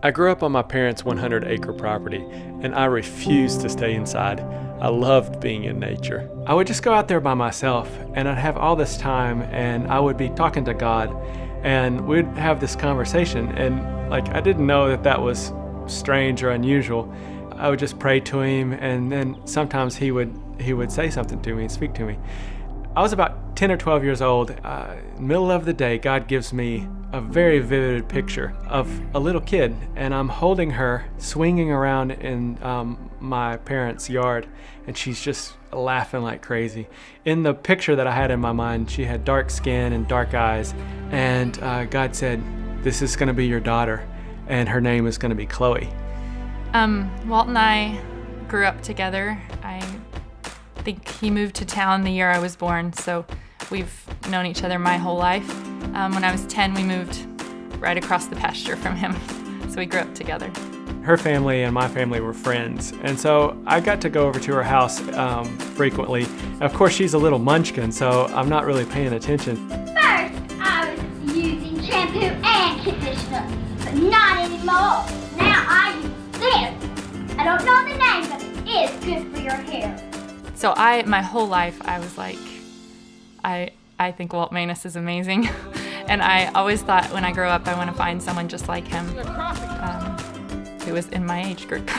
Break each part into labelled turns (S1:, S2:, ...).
S1: I grew up on my parents' 100-acre property, and I refused to stay inside. I loved being in nature. I would just go out there by myself, and I'd have all this time, and I would be talking to God, and we'd have this conversation, and I didn't know that that was strange or unusual. I would just pray to him, and then sometimes he would say something to me and speak to me. I was about 10 or 12 years old. Middle of the day, God gives me a very vivid picture of a little kid, and I'm holding her, swinging around in my parents' yard, and she's just laughing like crazy. In the picture that I had in my mind, she had dark skin and dark eyes, and God said, "This is going to be your daughter, and her name is going to be Chloe."
S2: Walt and I grew up together. I think he moved to town the year I was born, so we've known each other my whole life. When I was 10, we moved right across the pasture from him, so we grew up together.
S1: Her family and my family were friends, and so I got to go over to her house frequently. Of course, she's a little munchkin, so I'm not really paying attention.
S3: First, I was using shampoo and conditioner, but not anymore. Now I use this. I don't know the name, but it is good for your hair.
S2: So my whole life, I was like, I think Walt Manus is amazing. And I always thought when I grow up, I want to find someone just like him, who was in my age group.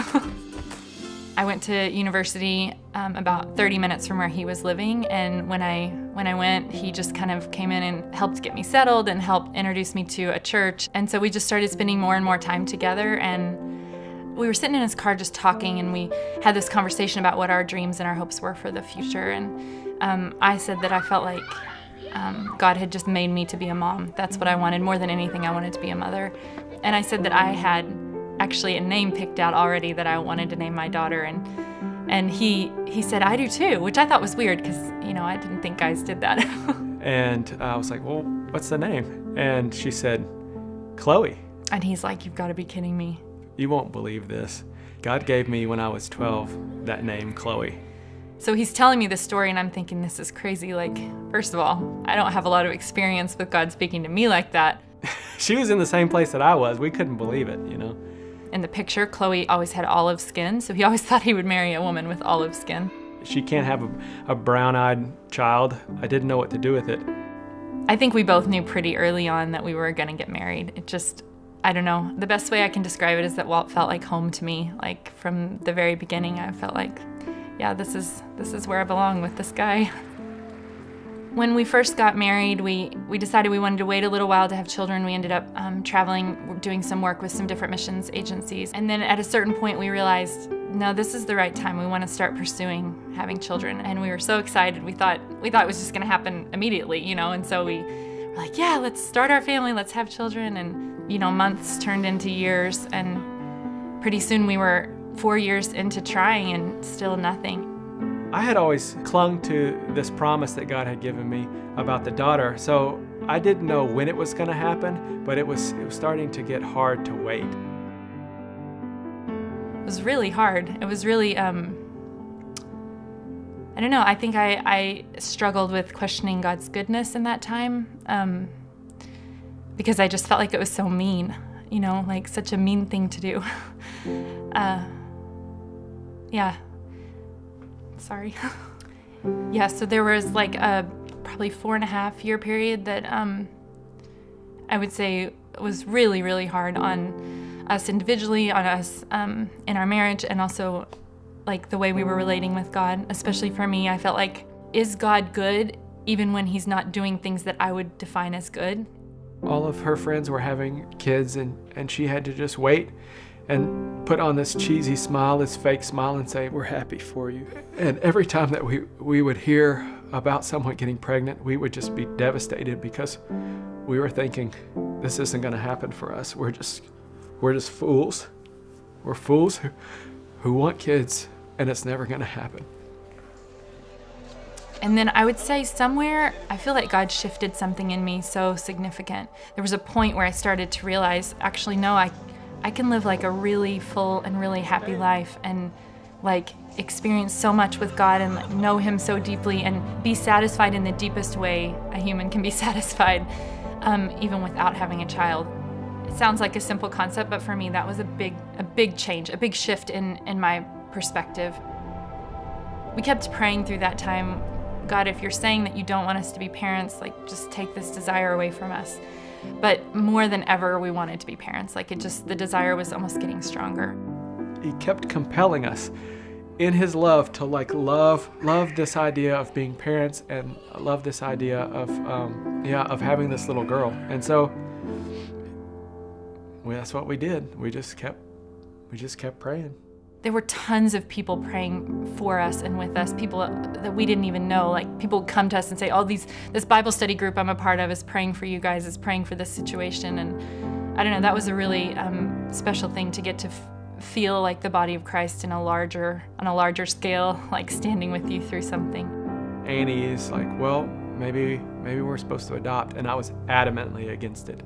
S2: I went to university about 30 minutes from where he was living, and when I went, he just kind of came in and helped get me settled and helped introduce me to a church. And so we just started spending more and more time together, and we were sitting in his car just talking, and we had this conversation about what our dreams and our hopes were for the future. And I said that I felt like God had just made me to be a mom. That's what I wanted. More than anything, I wanted to be a mother. And I said that I had actually a name picked out already that I wanted to name my daughter. And he said, "I do too," which I thought was weird because, I didn't think guys did that.
S1: And I was like, "Well, what's the name?" And she said, "Chloe."
S2: And he's like, "You've got to be kidding me."
S1: You won't believe this. God gave me, when I was 12, that name, Chloe.
S2: So he's telling me this story, and I'm thinking, this is crazy. First of all, I don't have a lot of experience with God speaking to me like that.
S1: She was in the same place that I was. We couldn't believe it,
S2: In the picture, Chloe always had olive skin, so he always thought he would marry a woman with olive skin.
S1: She can't have a brown-eyed child. I didn't know what to do with it.
S2: I think we both knew pretty early on that we were going to get married. It just, I don't know. The best way I can describe it is that Walt felt like home to me. From the very beginning, I felt like, yeah, this is where I belong with this guy. When we first got married, we decided we wanted to wait a little while to have children. We ended up traveling, doing some work with some different missions agencies. And then at a certain point, we realized, no, this is the right time. We want to start pursuing having children. And we were so excited. We thought it was just going to happen immediately, And so we were like, yeah, let's start our family. Let's have children. And, months turned into years. And pretty soon we were 4 years into trying and still nothing.
S1: I had always clung to this promise that God had given me about the daughter, so I didn't know when it was going to happen, but it was starting to get hard to wait.
S2: It was really hard. It was really, I don't know, I think I struggled with questioning God's goodness in that time, because I just felt like it was so mean, such a mean thing to do. Yeah. Sorry. Yeah, so there was a probably 4.5-year period that I would say was really, really hard on us individually, on us in our marriage, and also the way we were relating with God. Especially for me, I felt like, is God good even when he's not doing things that I would define as good?
S1: All of her friends were having kids, and she had to just wait and put on this cheesy smile, this fake smile, and say, "We're happy for you." And every time that we would hear about someone getting pregnant, we would just be devastated because we were thinking, this isn't going to happen for us. We're just fools. We're fools who want kids, and it's never going to happen.
S2: And then I would say somewhere, I feel like God shifted something in me so significant. There was a point where I started to realize, actually, no, I can live a really full and really happy life and experience so much with God and know him so deeply and be satisfied in the deepest way a human can be satisfied, even without having a child. It sounds like a simple concept, but for me that was a big change, a big shift in my perspective. We kept praying through that time, God, if you're saying that you don't want us to be parents, like just take this desire away from us. But more than ever, we wanted to be parents. Like the desire was almost getting stronger.
S1: He kept compelling us in his love to like love this idea of being parents and love this idea of having this little girl. And so that's what we did. We just kept praying.
S2: There were tons of people praying for us and with us, people that we didn't even know. Like people would come to us and say, this Bible study group I'm a part of is praying for you guys, is praying for this situation. And I don't know, that was a really special thing to get to feel like the body of Christ on a larger scale, like standing with you through something.
S1: Annie is like, well, maybe we're supposed to adopt, and I was adamantly against it.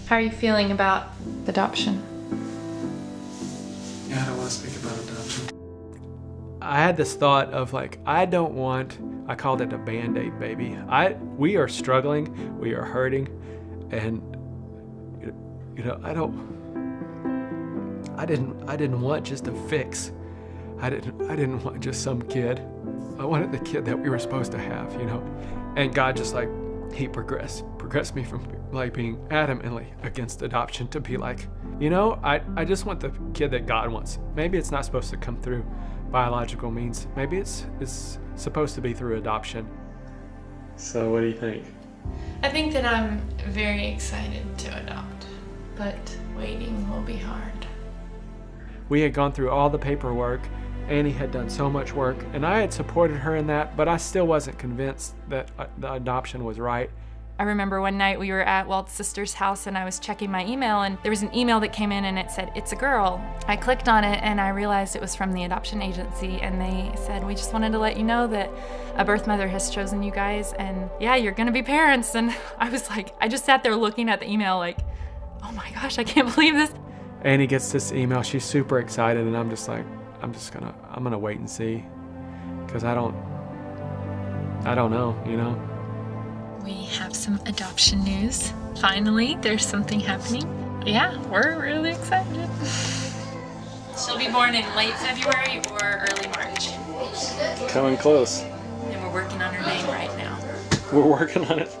S2: How are you feeling about adoption?
S4: Yeah, I don't want to speak about adoption.
S1: I had this thought of like, I called it a Band-Aid baby. We are struggling, we are hurting, and I didn't want just a fix. I didn't want just some kid. I wanted the kid that we were supposed to have, And God just like, he progressed me from like being adamantly against adoption to be like, I just want the kid that God wants. Maybe it's not supposed to come through biological means. Maybe it's supposed to be through adoption. So what do you think?
S5: I think that I'm very excited to adopt, but waiting will be hard.
S1: We had gone through all the paperwork. Annie had done so much work, and I had supported her in that, but I still wasn't convinced that the adoption was right.
S2: I remember one night we were at Walt's sister's house and I was checking my email, and there was an email that came in and it said, "It's a girl." I clicked on it and I realized it was from the adoption agency, and they said, "We just wanted to let you know that a birth mother has chosen you guys, and yeah, you're gonna be parents." And I was like, I just sat there looking at the email like, oh my gosh, I can't believe this.
S1: Annie gets this email, she's super excited, and I'm just like, I'm gonna wait and see, because I don't know,
S5: We have some adoption news. Finally, there's something happening. Yeah, we're really excited. She'll be born in late February or early March.
S1: Coming close.
S5: And we're working on her name right now.
S1: We're working on it.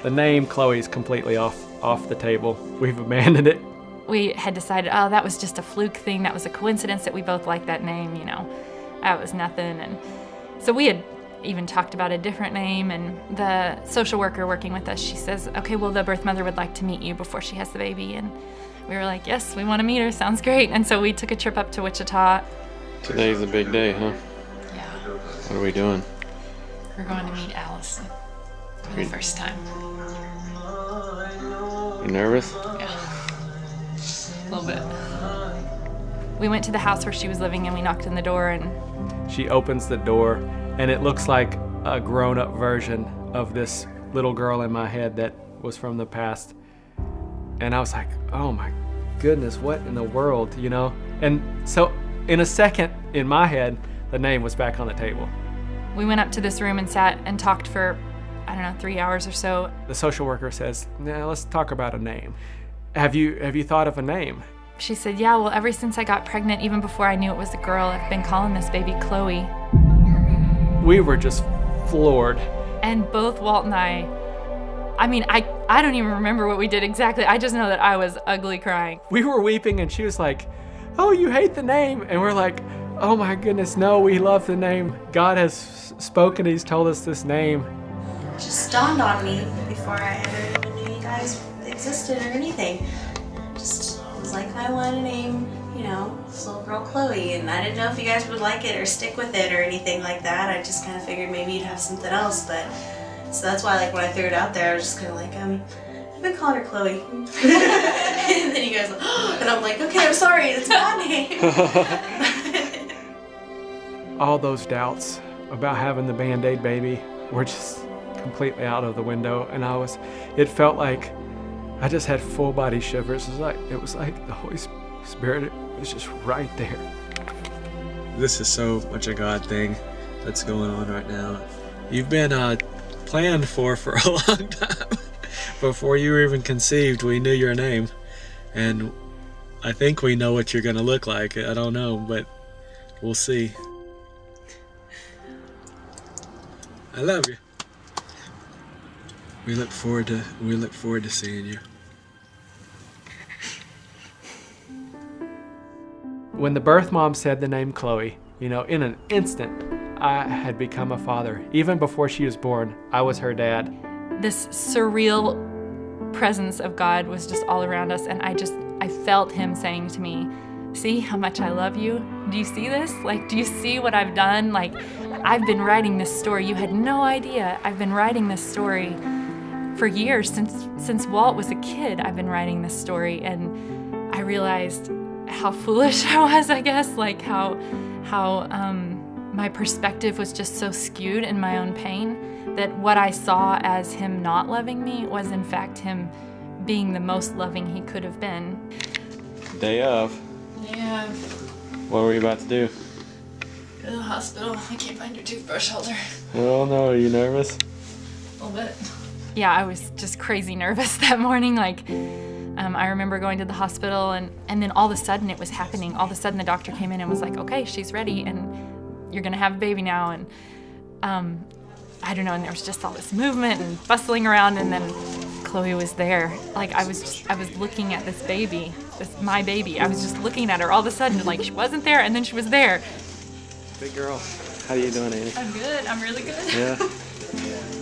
S1: The name Chloe's completely off the table. We've abandoned it.
S2: We had decided, that was just a fluke thing. That was a coincidence that we both liked that name, That was nothing. And so we had even talked about a different name, and the social worker working with us, she says, okay, well, the birth mother would like to meet you before she has the baby. And we were like, yes, we want to meet her. Sounds great. And so we took a trip up to Wichita.
S1: Today's a big day, huh?
S5: Yeah.
S1: What are we doing?
S5: We're going to meet Allison for the first time.
S1: You nervous?
S5: Yeah. A little bit.
S2: We went to the house where she was living and we knocked on the door, and
S1: she opens the door, and it looks like a grown-up version of this little girl in my head that was from the past. And I was like, oh my goodness, what in the world, And so in a second, in my head, the name was back on the table.
S2: We went up to this room and sat and talked for, 3 hours or so.
S1: The social worker says, now let's talk about a name. Have you thought of a name?
S2: She said, yeah, well, ever since I got pregnant, even before I knew it was a girl, I've been calling this baby Chloe.
S1: We were just floored.
S2: And both Walt and I don't even remember what we did exactly. I just know that I was ugly crying.
S1: We were weeping, and she was like, oh, you hate the name. And we're like, oh my goodness, no, we love the name. God has spoken, he's told us this name.
S6: It just dawned on me before I ever even knew you guys existed or anything. Just was like, I want to name, this little girl Chloe, and I didn't know if you guys would like it or stick with it or anything like that. I just kind of figured maybe you'd have something else, but so that's why, when I threw it out there, I was just kind of like, I've been calling her Chloe. And then you guys, and I'm like, okay, I'm sorry, it's my name.
S1: All those doubts about having the Band-Aid baby were just completely out of the window, and it felt like I just had full body shivers. It was like the Holy Spirit was just right there.
S4: This is so much a God thing that's going on right now. You've been planned for a long time. Before you were even conceived, we knew your name. And I think we know what you're gonna look like. I don't know, but we'll see. I love you. We look forward to seeing you.
S1: When the birth mom said the name Chloe, in an instant, I had become a father. Even before she was born, I was her dad.
S2: This surreal presence of God was just all around us, and I felt him saying to me, see how much I love you? Do you see this? Like, do you see what I've done? Like, I've been writing this story. You had no idea. I've been writing this story for years. Since Walt was a kid, I've been writing this story, and I realized how foolish I was, I guess, like how my perspective was just so skewed in my own pain that what I saw as him not loving me was in fact him being the most loving he could have been.
S1: Day of.
S5: Yeah.
S1: What were you about to do?
S5: Go to the hospital. I can't find your toothbrush holder.
S1: Oh no, are you nervous?
S5: A little bit.
S2: Yeah, I was just crazy nervous that morning. I remember going to the hospital and then all of a sudden it was happening. All of a sudden the doctor came in and was like, okay, she's ready and you're gonna have a baby now. And I don't know, and there was just all this movement and bustling around, and then Chloe was there. Like I was looking at this baby, my baby. I was just looking at her all of a sudden, like she wasn't there and then she was there.
S1: Big girl. How you doing, Annie?
S5: I'm good. I'm really good.
S1: Yeah.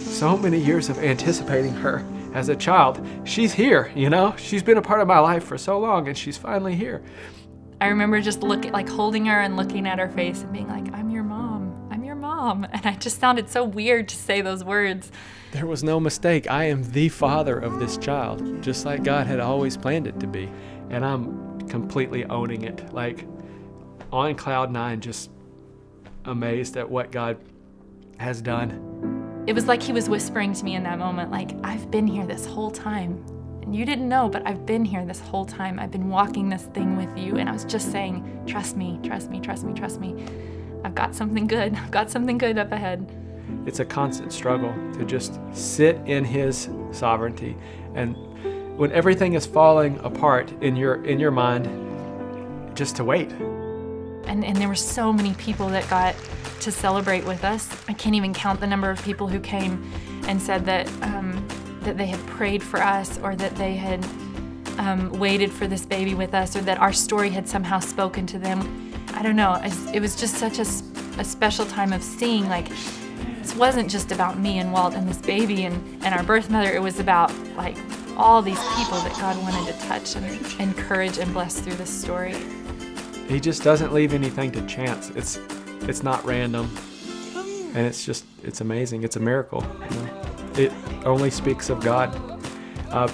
S1: So many years of anticipating her as a child. She's here, She's been a part of my life for so long, and she's finally here.
S2: I remember just holding her and looking at her face and being like, I'm your mom. I'm your mom. And I just sounded so weird to say those words.
S1: There was no mistake. I am the father of this child, just like God had always planned it to be. And I'm completely owning it. Like, on cloud nine, just amazed at what God has done.
S2: It was like he was whispering to me in that moment, like, I've been here this whole time. And you didn't know, but I've been here this whole time. I've been walking this thing with you. And I was just saying, trust me, trust me, trust me, trust me. I've got something good. I've got something good up ahead.
S1: It's a constant struggle to just sit in his sovereignty. And when everything is falling apart in your mind, just to wait.
S2: And there were so many people that got to celebrate with us. I can't even count the number of people who came and said that that they had prayed for us, or that they had waited for this baby with us, or that our story had somehow spoken to them. I don't know. It was just such a special time of seeing, like, this wasn't just about me and Walt and this baby and our birth mother. It was about, like, all these people that God wanted to touch and encourage and bless through this story.
S1: He just doesn't leave anything to chance. It's not random, and it's amazing. It's a miracle. It only speaks of God.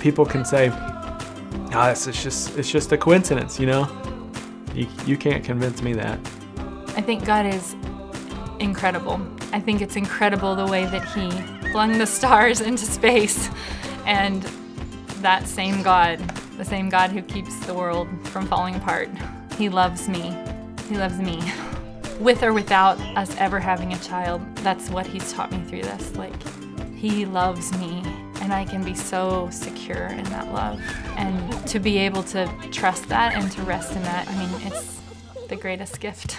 S1: People can say, it's just a coincidence. You can't convince me that.
S2: I think God is incredible. I think it's incredible the way that he flung the stars into space, and that same God, the same God who keeps the world from falling apart, he loves me. He loves me. With or without us ever having a child, that's what he's taught me through this. Like, he loves me, and I can be so secure in that love. And to be able to trust that and to rest in that, it's the greatest gift.